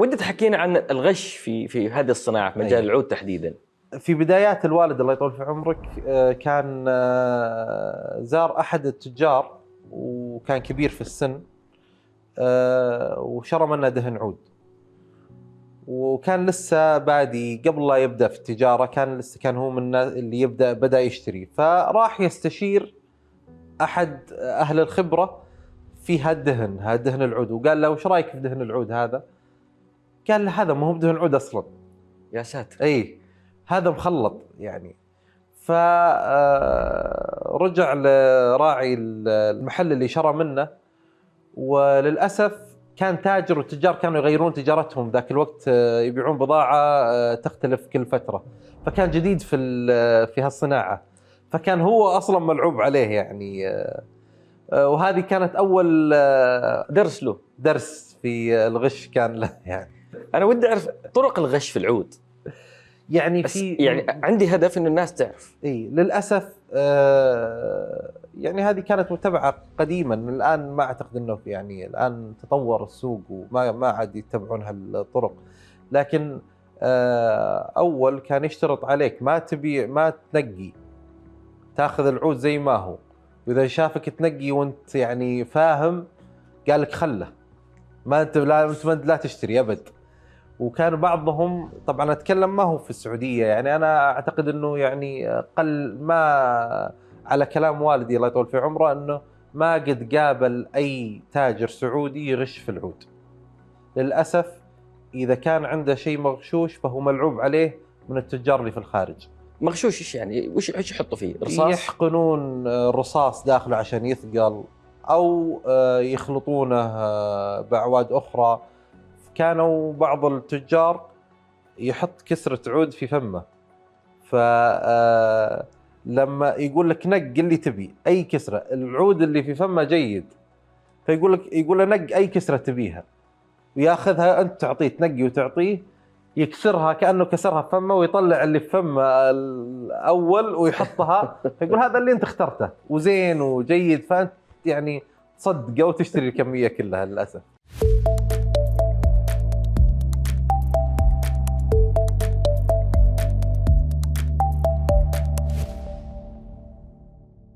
ودي تحكينا عن الغش في هذه الصناعة في مجال العود تحديدا. في بدايات الوالد الله يطول في عمرك كان زار أحد التجار وكان كبير في السن، وشرى منه دهن عود، وكان لسه بادي قبل لا يبدأ في التجارة، كان هو من الناس اللي بدأ يشتري، فراح يستشير أحد أهل الخبرة في هالدهن العود، وقال له وش رأيك في دهن العود هذا؟ قال له هذا ما هو بدهن عود أصلاً. يا ساتر. اي هذا مخلط يعني. فرجع لراعي المحل اللي شرى منه، وللأسف كان تاجر، والتجار كانوا يغيرون تجارتهم ذاك الوقت، يبيعون بضاعة تختلف كل فترة، فكان جديد في هالصناعة، فكان هو أصلا ملعوب عليه يعني. وهذه كانت أول درس في الغش كان له يعني. أنا ودي أعرف طرق الغش في العود يعني يعني عندي هدف إن الناس تعرف. اي للاسف يعني هذه كانت متبعه قديما، الان ما اعتقد انه يعني الان تطور السوق وما عاد يتبعون هالطرق، لكن اول كان يشترط عليك ما تنقي، تاخذ العود زي ما هو، واذا شافك تنقي وانت يعني فاهم قال لك خله، انت لا تشتري ابد. وكان بعضهم طبعا اتكلم ما هو في السعوديه، يعني انا اعتقد انه يعني قل ما على كلام والدي الله يطول في عمره انه ما قد قابل اي تاجر سعودي يغش في العود. للاسف اذا كان عنده شيء مغشوش فهو ملعوب عليه من التجار اللي في الخارج. مغشوش ايش يعني؟ وش يحطوا فيه؟ رصاص؟ يحقنون رصاص داخله عشان يثقل، او يخلطونه باعواد اخرى. كانوا بعض التجار يحط كسرة عود في فمه، لما يقول لك نق اللي تبي أي كسرة، العود اللي في فمه جيد، يقول له نق أي كسرة تبيها، وياخذها أنت تعطيه، تنقي وتعطيه، يكسرها كأنه كسرها في فمه، ويطلع اللي في فمه الأول ويحطها، فيقول هذا اللي أنت اخترته وزين وجيد، فأنت يعني تصدقه وتشتري الكمية كلها للأسف.